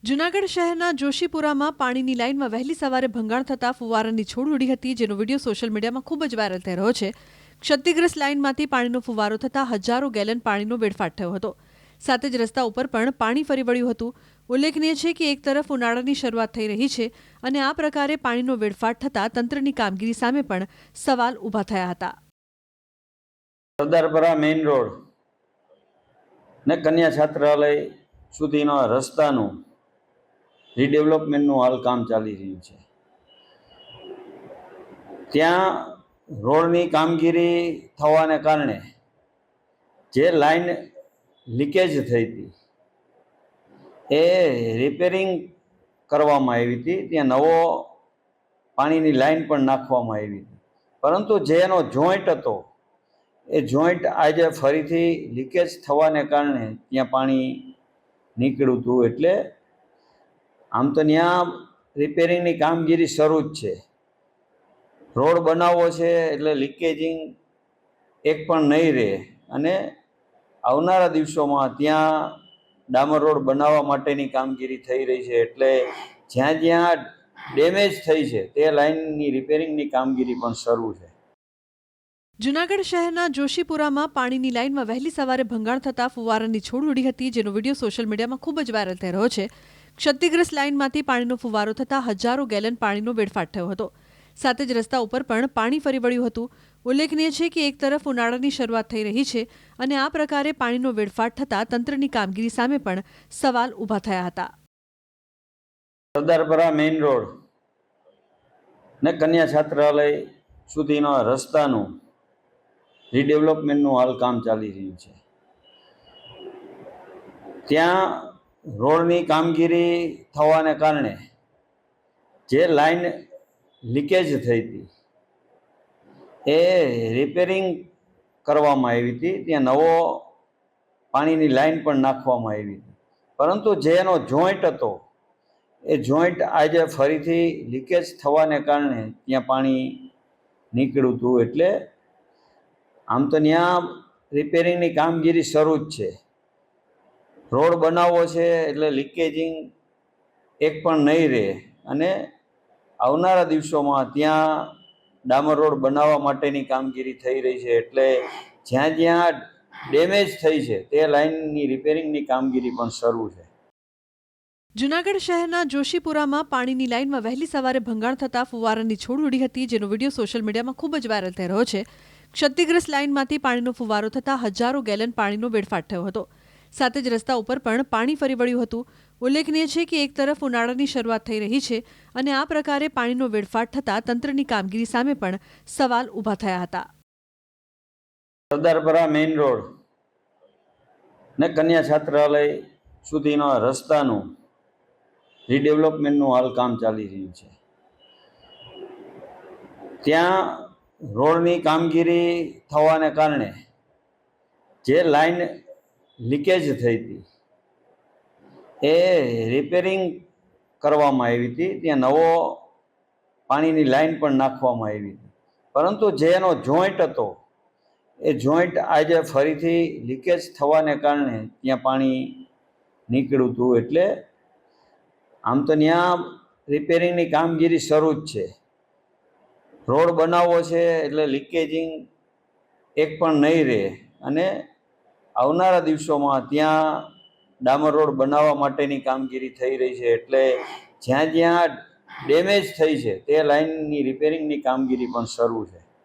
જૂનાગઢ શહેરના જોશીપુરામાં પાણીની લાઇનમાં વહેલી સવારે ભંગાણ થતા ફુવારાની છોડ ઉડી હતી, જેનો વિડીયો સોશિયલ મીડિયામાં ખૂબ જ વાયરલ થઈ રહ્યો છે. ક્ષતિગ્રસ્ત લાઇનમાંથી પાણીનો ફુવારો થતાં હજારો ગેલન પાણીનો વેડફાટ થયો હતો. સાથે જ રસ્તા ઉપર પણ પાણી ફરી વળ્યું હતું. ઉલ્લેખનીય છે કે એક તરફ ઉનાળાની શરૂઆત થઈ રહી છે અને આ પ્રકારે પાણીનો વેડફાટ થતાં તંત્રની કામગીરી સામે પણ સવાલ ઊભા થયા હતા. સરદારપરા મેઇન રોડ ને કન્યા છાત્રાલય સુધીના રસ્તાનું રીડેવલપમેન્ટનું હાલ કામ ચાલી રહ્યું છે. ત્યાં રોડની કામગીરી થવાને કારણે જે લાઈન લીકેજ થઈ હતી એ રિપેરિંગ કરવામાં આવી હતી. ત્યાં નવો પાણીની લાઈન પણ નાખવામાં આવી હતી, પરંતુ જે એનો જોઈન્ટ હતો એ જોઈન્ટ આજે ફરીથી લીકેજ થવાને કારણે ત્યાં પાણી નીકળ્યું હતું. એટલે આમ તો ત્યાં રિપેરિંગની કામગીરી શરૂ જ છે. રોડ બનાવવો છે એટલે લીકેજિંગ એક પણ નહીં રહે અને આવનારા દિવસોમાં ત્યાં ડામર રોડ બનાવવા માટેની કામગીરી થઈ રહી છે. એટલે જ્યાં જ્યાં ડેમેજ થઈ છે તે લાઇનની રિપેરિંગની કામગીરી પણ શરૂ છે. જૂનાગઢ શહેરના જોશીપુરામાં પાણીની લાઇનમાં વહેલી સવારે ભંગાણ થતાં ફુવારાની છોડ ઉડી હતી, જેનો વિડીયો સોશિયલ મીડિયામાં ખૂબ જ વાયરલ થઈ રહ્યો છે. ક્ષતિગ્રસ્ત લાઇનમાંથી પાણીનો ફુવારો થતાં હજારો ગેલન પાણીનો વેડફાટ થયો હતો. સાથે જ રસ્તા ઉપર પણ પાણી ફરી વળ્યું હતું. ઉલ્લેખનીય છે કે એક તરફ ઉનાળાની શરૂઆત થઈ રહી છે અને આ પ્રકારે પાણીનો વેડફાટ થતાં તંત્રની કામગીરી સામે પણ સવાલ ઊભા થયા હતા. સરદારપરા મેઇન રોડ ને કન્યા છાત્રાલય સુધીના રસ્તાનું રીડેવલપમેન્ટનું હાલ કામ ચાલી રહ્યું છે. ત્યાં રોડની કામગીરી થવાને કારણે જે લાઈન લીકેજ થઈ હતી એ રિપેરિંગ કરવામાં આવી હતી. ત્યાં નવો પાણીની લાઈન પણ નાખવામાં આવી હતી, પરંતુ જે એનો જોઈન્ટ હતો એ જોઈન્ટ આજે ફરીથી લીકેજ થવાને કારણે ત્યાં પાણી નીકળ્યું હતું. એટલે આમ તો ત્યાં રિપેરિંગની કામગીરી શરૂ જ છે. રોડ બનાવવો છે એટલે લીકેજિંગ એક પણ નહીં રહે અને આવનારા દિવસોમાં ત્યાં ડામર રોડ બનાવવા માટેની કામગીરી થઈ રહી છે. એટલે જ્યાં જ્યાં ડેમેજ થઈ છે તે લાઇનની રિપેરિંગની કામગીરી પણ શરૂ છે. જૂનાગઢ શહેરના જોશીપુરામાં પાણીની લાઇનમાં વહેલી સવારે ભંગાણ થતાં ફુવારાની છોડ ઉડી હતી, જેનો વિડીયો સોશિયલ મીડિયામાં ખૂબ જ વાયરલ થઈ રહ્યો છે. ક્ષતિગ્રસ્ત લાઇનમાંથી પાણીનો ફુવારો થતાં હજારો ગેલન પાણીનો વેડફાટ થયો હતો. સાથે જ રસ્તા ઉપર પણ પાણી ફરી વળ્યું હતું. ઉલ્લેખનીય છે કે એક તરફ ઉનાળાની શરૂઆત થઈ રહી છે અને આ પ્રકારે પાણીનો વેડફાટ થતાં તંત્રની કામગીરી સામે પણ સવાલ ઊભા થયા હતા. સરદારપરા મેઇન રોડ ને કન્યા છાત્રાલય સુધીના રસ્તાનું રીડેવલપમેન્ટનું હાલ કામ ચાલી રહ્યું છે. ત્યાં રોડની કામગીરી થવાને કારણે જે લાઈન લીકેજ થઈ હતી એ રિપેરિંગ કરવામાં આવી હતી. ત્યાં નવો પાણીની લાઈન પણ નાખવામાં આવી હતી, પરંતુ જે એનો જોઈન્ટ હતો એ જોઈન્ટ આજે ફરીથી લીકેજ થવાને કારણે ત્યાં પાણી નીકળ્યું હતું. એટલે આમ તો ત્યાં રિપેરિંગની કામગીરી શરૂ જ છે. રોડ બનાવવો છે એટલે લીકેજિંગ એક પણ નહીં રહે અને આવનારા દિવસોમાં ત્યાં ડામર રોડ બનાવવા માટેની કામગીરી થઈ રહી છે. એટલે જ્યાં જ્યાં ડેમેજ થઈ છે તે લાઇનની રિપેરિંગની કામગીરી પણ શરૂ છે.